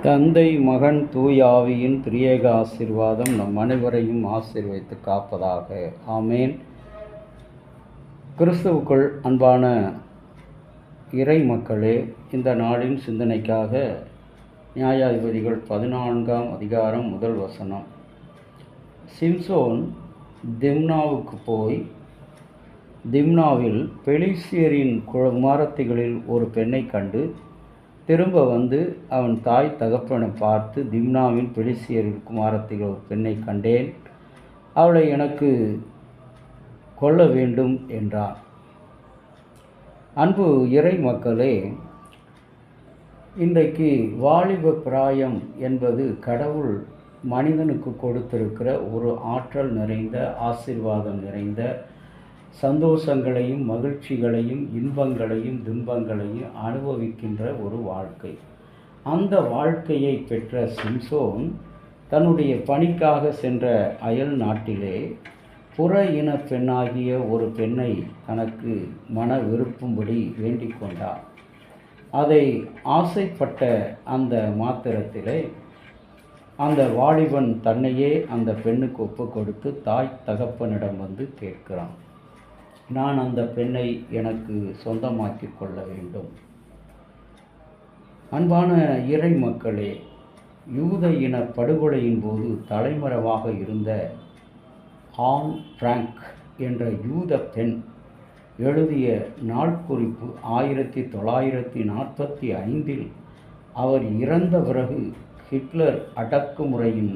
தந்தை மகன் தூயாவியின் திரியேக ஆசீர்வாதம் நம் அனைவரையும் ஆசீர்வதித்து காப்பதாக. ஆமேன். கிறிஸ்துவுக்குள் அன்பான இறை மக்களே, இந்த நாளின் சிந்தனைக்காக நியாயாதிபதிகள் 14ஆம் அதிகாரம் 1 வசனம். சிம்சோன் திம்னாவுக்கு போய் திம்னாவில் பெலிஸ்தியரின் குமாரத்திகளில் ஒரு பெண்ணை கண்டு திரும்ப வந்து அவன் தாய் தகப்பனை பார்த்து, திம்னாவின் பெலிஸ்தியரின் குமாரத்திகள் ஒரு பெண்ணை கண்டேன், அவளை எனக்கு கொள்ள வேண்டும் என்றார். அன்பு இறை மக்களே, இன்றைக்கு வாலிப பிராயம் என்பது கடவுள் மனிதனுக்கு கொடுத்திருக்கிற ஒரு ஆற்றல் நிறைந்த, ஆசீர்வாதம் நிறைந்த, சந்தோஷங்களையும் மகிழ்ச்சிகளையும் இன்பங்களையும் துன்பங்களையும் அனுபவிக்கின்ற ஒரு வாழ்க்கை. அந்த வாழ்க்கையை பெற்ற சிம்சோன் தன்னுடைய பணிக்காக சென்ற அயல் நாட்டிலே புற இன பெண்ணாகிய ஒரு பெண்ணை தனக்கு மன விருப்பும்படி வேண்டிக் கொண்டார். அதை ஆசைப்பட்ட அந்த மாத்திரத்திலே அந்த வாலிபன் தன்னையே அந்த பெண்ணுக்கு ஒப்பு கொடுத்து தாய் தகப்பனிடம் வந்து கேட்கிறான், நான் அந்த பெண்ணை எனக்கு சொந்தமாக்கி கொள்ள வேண்டும். அன்பான இறை மக்களே, யூத இன படுகொலையின் போது தலைமறைவாக இருந்த ஆன் பிராங்க் என்ற யூத பெண் எழுதிய நாள்குறிப்பு 1945 அவர் இறந்த பிறகு ஹிட்லர் அடக்குமுறையின்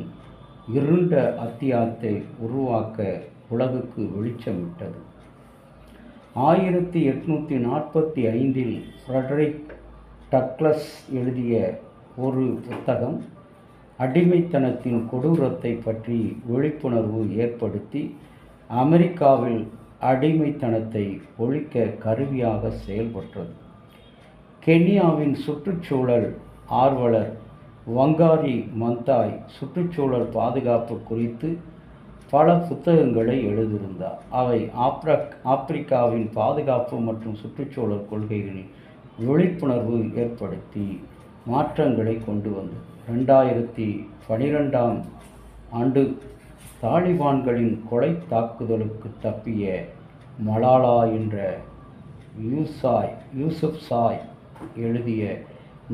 இருண்ட அத்தியாயத்தை உருவாக்க உலகுக்கு வெளிச்சமிட்டது. 1845 ஃப்ரெடரிக் டக்ளஸ் எழுதிய ஒரு புத்தகம் அடிமைத்தனத்தின் கொடூரத்தை பற்றி விழிப்புணர்வு ஏற்படுத்தி அமெரிக்காவில் அடிமைத்தனத்தை ஒழிக்க கருவியாக செயல்பட்டது. கென்யாவின் சுற்றுச்சூழல் ஆர்வலர் வங்காரி மந்தாய் சுற்றுச்சூழல் பாதுகாப்பு குறித்து பல புத்தகங்களை எழுதியிருந்தார். அவை ஆப்பிரிக்காவின் பாதுகாப்பு மற்றும் சுற்றுச்சூழல் கொள்கைகளில் விழிப்புணர்வு ஏற்படுத்தி மாற்றங்களை கொண்டு வந்தது. 2012ஆம் ஆண்டு தாலிபான்களின் கொலை தாக்குதலுக்கு தப்பிய மலாலா என்ற யூசுப்சாய் எழுதிய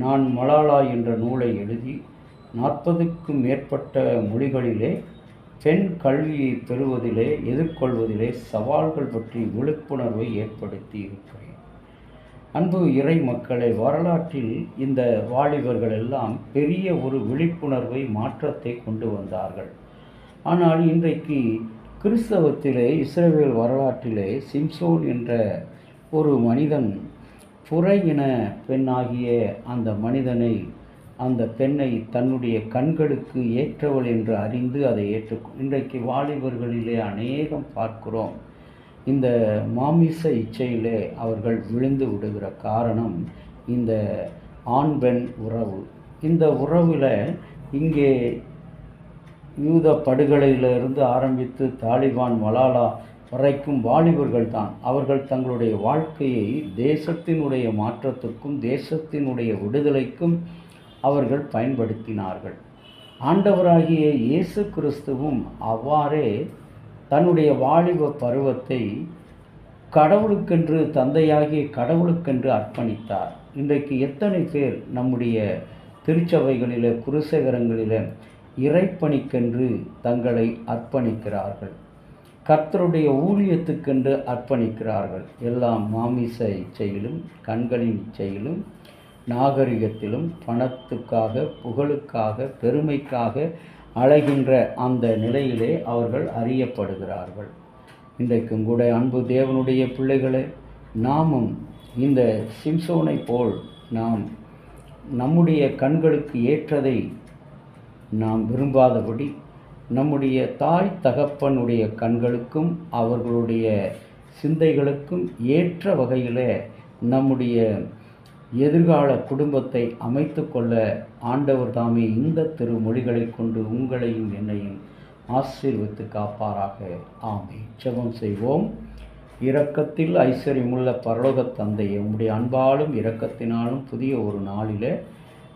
நான் மலாலா என்ற நூலை எழுதி 40க்கும் மேற்பட்ட மொழிகளிலே பெண் கல்வியை பெறுவதிலே எதிர்கொள்வதிலே சவால்கள் பற்றி விழிப்புணர்வை ஏற்படுத்தி இருக்கிறேன். அன்பு இறை மக்களை, வரலாற்றில் இந்த வாலிபர்கள் எல்லாம் பெரிய ஒரு விழிப்புணர்வை மாற்றத்தை கொண்டு வந்தார்கள். ஆனால் இன்றைக்கு கிறிஸ்தவத்திலே இஸ்ரவேல் வரலாற்றிலே சிம்சோன் என்ற ஒரு மனிதன் புற இன பெண்ணாகிய அந்த மனிதனை, அந்த பெண்ணை தன்னுடைய கண்களுக்கு ஏற்றவள் என்று அறிந்து அதை இன்றைக்கு வாலிபர்களிலே அநேகம் பார்க்கிறோம். இந்த மாமிச இச்சையிலே அவர்கள் விழுந்து விடுகிற காரணம் இந்த ஆண் பெண் உறவு. இந்த உறவில் இங்கே யூத படுகொலையிலிருந்து ஆரம்பித்து தாலிபான் மலாலா வரைக்கும் வாலிபர்கள் தான். அவர்கள் தங்களுடைய வாழ்க்கையை தேசத்தினுடைய மாற்றத்துக்கும் தேசத்தினுடைய விடுதலைக்கும் அவர்கள் பயன்படுத்தினார்கள். ஆண்டவராகிய இயேசு கிறிஸ்துவும் அவ்வாறே தன்னுடைய வாலிப பருவத்தை கடவுளுக்கென்று, தந்தையாகிய கடவுளுக்கென்று அர்ப்பணித்தார். இன்றைக்கு எத்தனை பேர் நம்முடைய திருச்சபைகளிலே குருசேகரங்களிலே இறைப்பணிக்கென்று தங்களை அர்ப்பணிக்கிறார்கள், கர்த்தருடைய ஊழியத்துக்கென்று அர்ப்பணிக்கிறார்கள். எல்லாம் மாமிச இச்சையிலும் கண்களின் இச்சையிலும் நாகரிகத்திலும் பணத்துக்காக, புகழுக்காக, பெருமைக்காக அலைகின்ற அந்த நிலையிலே அவர்கள் அறியப்படுகிறார்கள். இன்றைக்கும் கூட அன்பு தேவனுடைய பிள்ளைகளே, நாமும் இந்த சிம்சோனை போல் நாம் நம்முடைய கண்களுக்கு ஏற்றதை நாம் விரும்பாதபடி நம்முடைய தாய் தகப்பனுடைய கண்களுக்கும் அவர்களுடைய சிந்தைகளுக்கும் ஏற்ற வகையில் நம்முடைய எதிர்கால குடும்பத்தை அமைத்து கொள்ள ஆண்டவர் தாமே இந்த திருமொழிகளை கொண்டு உங்களையும் என்னையும் ஆசீர்வதித்து காப்பாராக. ஆமென். ஜெபம் செய்வோம். இரக்கத்தில் ஐஸ்வர்யமுள்ள பரலோக தந்தையே, உம்முடைய அன்பாலும் இரக்கத்தினாலும் புதிய ஒரு நாளில்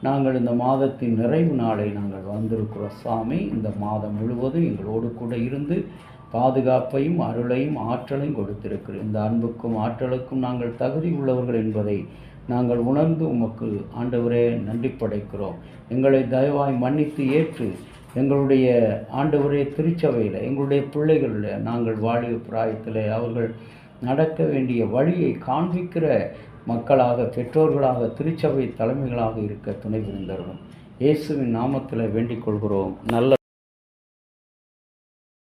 நாங்கள் இந்த மாதத்தின் நிறைவு நாளை நாங்கள் வந்திருக்கிறோம் சாமி. இந்த மாதம் முழுவதும் எங்களோடு கூட இருந்து பாதுகாப்பையும் அருளையும் ஆற்றலையும் கொடுத்திருக்கிறோம். இந்த அன்புக்கும் ஆற்றலுக்கும் நாங்கள் தகுதி உள்ளவர்கள் என்பதை நாங்கள் உணர்ந்து உமக்கு ஆண்டவரே நன்றி படைக்கிறோம். எங்களை தயவாய் மன்னித்து ஏற்று எங்களுடைய ஆண்டவரே திருச்சபையில் எங்களுடைய பிள்ளைகளில் நாங்கள் வாலிப பிராயத்தில் அவர்கள் நடக்க வேண்டிய வழியை காண்பிக்கிற மக்களாக, பெற்றோர்களாக, திருச்சபை தலைமைகளாக இருக்க துணை புரிந்தவர்கள் இயேசுவின் நாமத்தில் வேண்டிக் கொள்கிறோம். நல்ல